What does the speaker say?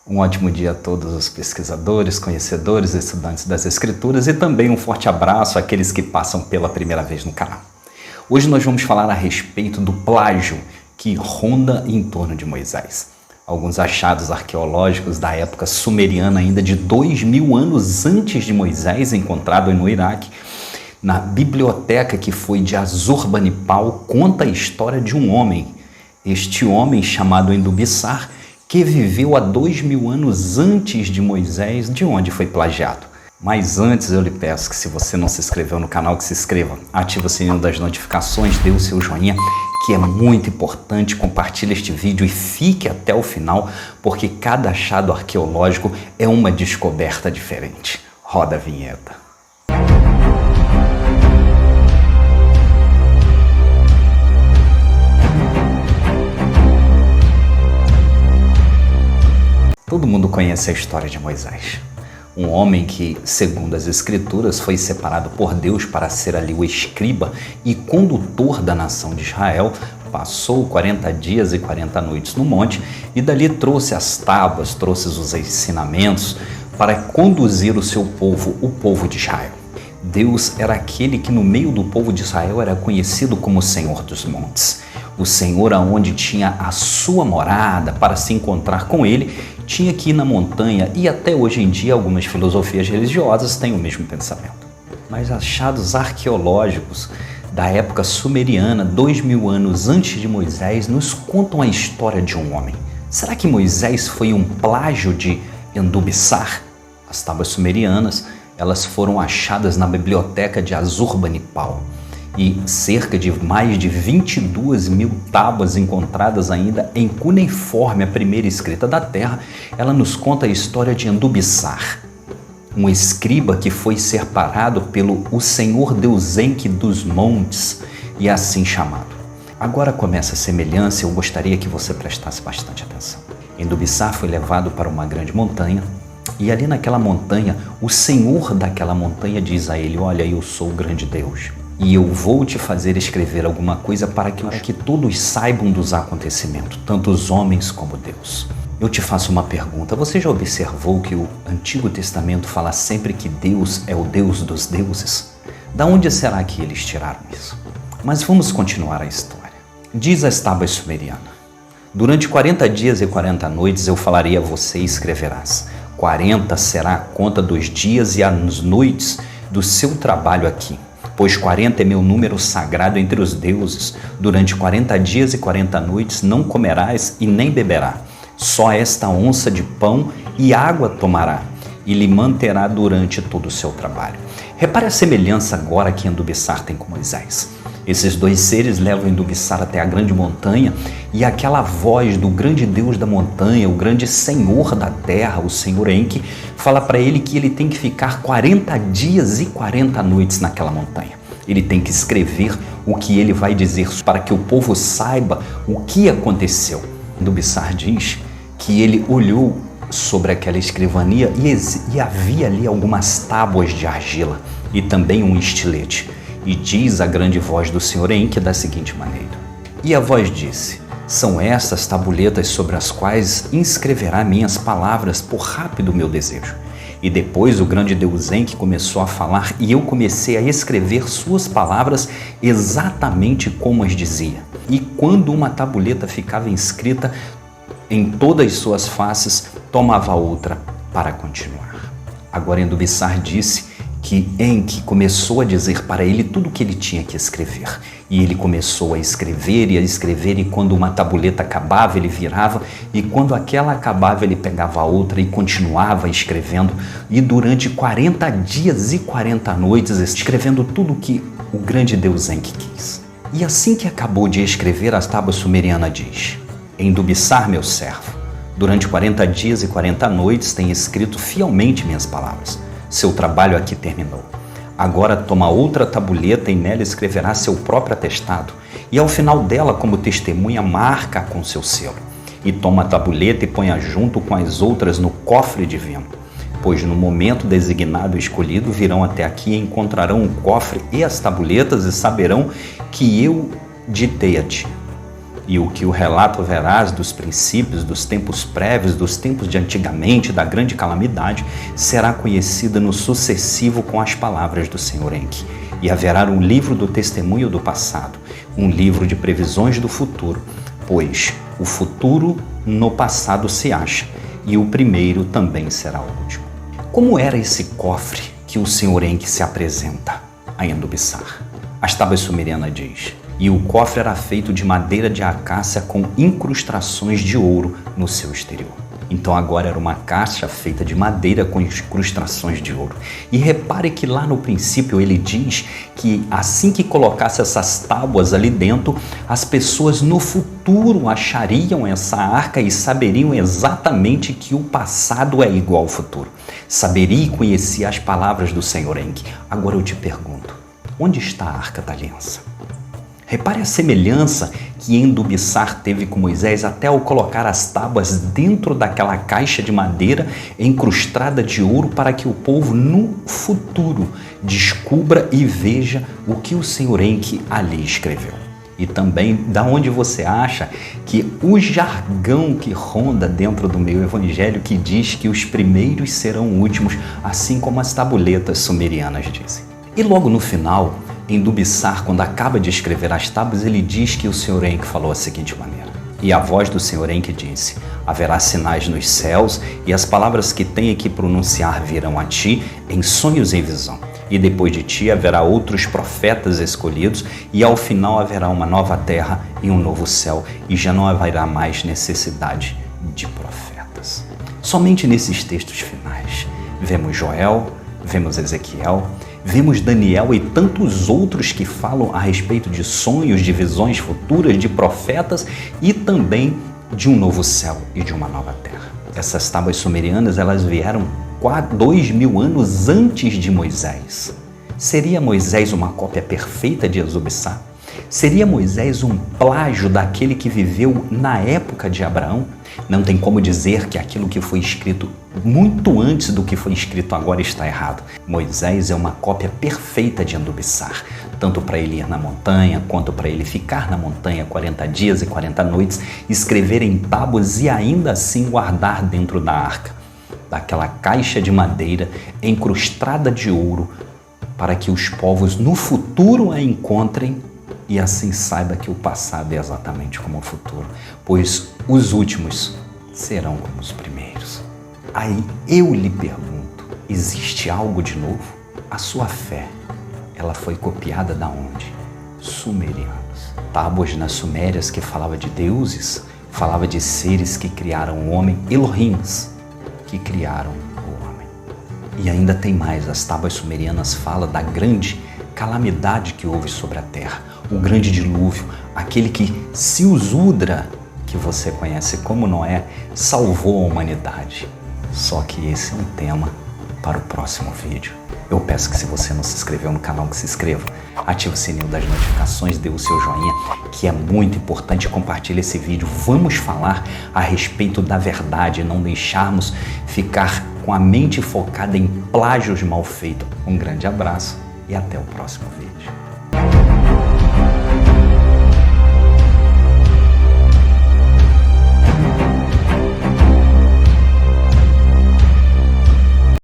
Um ótimo dia a todos os pesquisadores, conhecedores, estudantes das Escrituras e também um forte abraço àqueles que passam pela primeira vez no canal. Hoje nós vamos falar a respeito do plágio que ronda em torno de Moisés. Alguns achados arqueológicos da época sumeriana, ainda de 2000 anos antes de Moisés, encontrado no Iraque, na biblioteca que foi de Assurbanipal, conta a história de um homem. Este homem, chamado Endubissar, que viveu há 2000 anos antes de Moisés, de onde foi plagiado. Mas antes eu lhe peço que, se você não se inscreveu no canal, que se inscreva, ative o sininho das notificações, dê o seu joinha, que é muito importante, compartilhe este vídeo e fique até o final, porque cada achado arqueológico é uma descoberta diferente. Roda a vinheta. Todo mundo conhece a história de Moisés. Um homem que, segundo as Escrituras, foi separado por Deus para ser ali o escriba e condutor da nação de Israel, passou 40 dias e 40 noites no monte e dali trouxe as tábuas, trouxe os ensinamentos para conduzir o seu povo, o povo de Israel. Deus era aquele que no meio do povo de Israel era conhecido como o Senhor dos Montes. O Senhor aonde tinha a sua morada. Para se encontrar com ele, tinha que ir na montanha, e até hoje em dia algumas filosofias religiosas têm o mesmo pensamento. Mas achados arqueológicos da época sumeriana, 2000 anos antes de Moisés, nos contam a história de um homem. Será que Moisés foi um plágio de Endubissar? As tábuas sumerianas, elas foram achadas na biblioteca de Assurbanipal. E cerca de mais de 22 mil tábuas encontradas ainda em cuneiforme, a primeira escrita da terra, ela nos conta a história de Endubissar, um escriba que foi separado pelo o Senhor Deus Enki dos montes, e assim chamado. Agora começa a semelhança, eu gostaria que você prestasse bastante atenção. Endubissar foi levado para uma grande montanha, e ali naquela montanha, o Senhor daquela montanha diz a ele: olha, eu sou o grande Deus. E eu vou te fazer escrever alguma coisa para que todos saibam dos acontecimentos, tanto os homens como Deus. Eu te faço uma pergunta. Você já observou que o Antigo Testamento fala sempre que Deus é o Deus dos deuses? Da onde será que eles tiraram isso? Mas vamos continuar a história. Diz as tábuas sumerianas: durante 40 dias e 40 noites eu falarei a você e escreverás. 40 será a conta dos dias e as noites do seu trabalho aqui. Pois 40 é meu número sagrado entre os deuses. Durante 40 dias e 40 noites não comerás e nem beberá. Só esta onça de pão e água tomará, e lhe manterá durante todo o seu trabalho. Repare a semelhança agora que Endubissar tem com Moisés. Esses dois seres levam Endubissar até a grande montanha, e aquela voz do grande Deus da montanha, o grande Senhor da terra, o Senhor Enki, fala para ele que ele tem que ficar 40 dias e 40 noites naquela montanha. Ele tem que escrever o que ele vai dizer para que o povo saiba o que aconteceu. Endubissar diz que ele olhou sobre aquela escrivania e havia ali algumas tábuas de argila e também um estilete. E diz a grande voz do Senhor Enki da seguinte maneira: e a voz disse: são estas tabuletas sobre as quais inscreverá minhas palavras por rápido meu desejo. E depois o grande Deus Enki começou a falar, e eu comecei a escrever suas palavras exatamente como as dizia. E quando uma tabuleta ficava inscrita em todas as suas faces, tomava outra para continuar. Agora Endubissar disse que Enki começou a dizer para ele tudo o que ele tinha que escrever. E ele começou a escrever, e quando uma tabuleta acabava, ele virava, e quando aquela acabava, ele pegava a outra e continuava escrevendo, e durante 40 dias e 40 noites, escrevendo tudo o que o grande Deus Enki quis. E assim que acabou de escrever, as tábuas sumerianas diz: Endubissar, meu servo, durante 40 dias e 40 noites tem escrito fielmente minhas palavras. Seu trabalho aqui terminou. Agora toma outra tabuleta e nela escreverá seu próprio atestado. E ao final dela, como testemunha, marca com seu selo. E toma a tabuleta e ponha junto com as outras no cofre divino. Pois no momento designado e escolhido virão até aqui e encontrarão o cofre e as tabuletas e saberão que eu ditei a ti. E o que o relato veraz dos princípios, dos tempos prévios, dos tempos de antigamente, da grande calamidade, será conhecida no sucessivo com as palavras do Senhor Enki. E haverá um livro do testemunho do passado, um livro de previsões do futuro, pois o futuro no passado se acha, e o primeiro também será o último. Como era esse cofre que o Senhor Enki se apresenta a Endubiçar? As tábuas sumerianas diz: e o cofre era feito de madeira de acácia com incrustações de ouro no seu exterior. Então agora era uma caixa feita de madeira com incrustações de ouro. E repare que lá no princípio ele diz que assim que colocasse essas tábuas ali dentro, as pessoas no futuro achariam essa arca e saberiam exatamente que o passado é igual ao futuro. Saberia e conhecia as palavras do Senhor Enki. Agora eu te pergunto, onde está a Arca da Aliança? Repare a semelhança que Endubiçar teve com Moisés até ao colocar as tábuas dentro daquela caixa de madeira encrustada de ouro para que o povo no futuro descubra e veja o que o Senhor Enki ali escreveu. E também da onde você acha que o jargão que ronda dentro do meu evangelho que diz que os primeiros serão últimos, assim como as tabuletas sumerianas dizem. E logo no final, Endubiçar, quando acaba de escrever as tábuas, ele diz que o Senhor Enki falou a seguinte maneira: e a voz do Senhor Enki disse: haverá sinais nos céus, e as palavras que tenho que pronunciar virão a ti em sonhos e em visão. E depois de ti haverá outros profetas escolhidos, e ao final haverá uma nova terra e um novo céu, e já não haverá mais necessidade de profetas. Somente nesses textos finais vemos Joel, vemos Ezequiel, vemos Daniel e tantos outros que falam a respeito de sonhos, de visões futuras, de profetas e também de um novo céu e de uma nova terra. Essas tábuas sumerianas, elas vieram 2000 anos antes de Moisés. Seria Moisés uma cópia perfeita de Endubiçar? Seria Moisés um plágio daquele que viveu na época de Abraão? Não tem como dizer que aquilo que foi escrito muito antes do que foi escrito agora está errado. Moisés é uma cópia perfeita de Endubiçar, tanto para ele ir na montanha, quanto para ele ficar na montanha 40 dias e 40 noites, escrever em tábuas e ainda assim guardar dentro da arca, daquela caixa de madeira encrustada de ouro, para que os povos no futuro a encontrem e assim saiba que o passado é exatamente como o futuro, pois os últimos serão como os primeiros. Aí eu lhe pergunto, existe algo de novo? A sua fé, ela foi copiada da onde? Sumerianos. Tábuas nas Sumérias que falava de deuses, falava de seres que criaram o homem, Elohims, que criaram o homem. E ainda tem mais, as tábuas sumerianas falam da grande calamidade que houve sobre a terra, o grande dilúvio, aquele que Silzudra, que você conhece como Noé, salvou a humanidade. Só que esse é um tema para o próximo vídeo. Eu peço que, se você não se inscreveu no canal, que se inscreva, ative o sininho das notificações, dê o seu joinha, que é muito importante, compartilhe esse vídeo. Vamos falar a respeito da verdade, não deixarmos ficar com a mente focada em plágios mal feitos. Um grande abraço e até o próximo vídeo.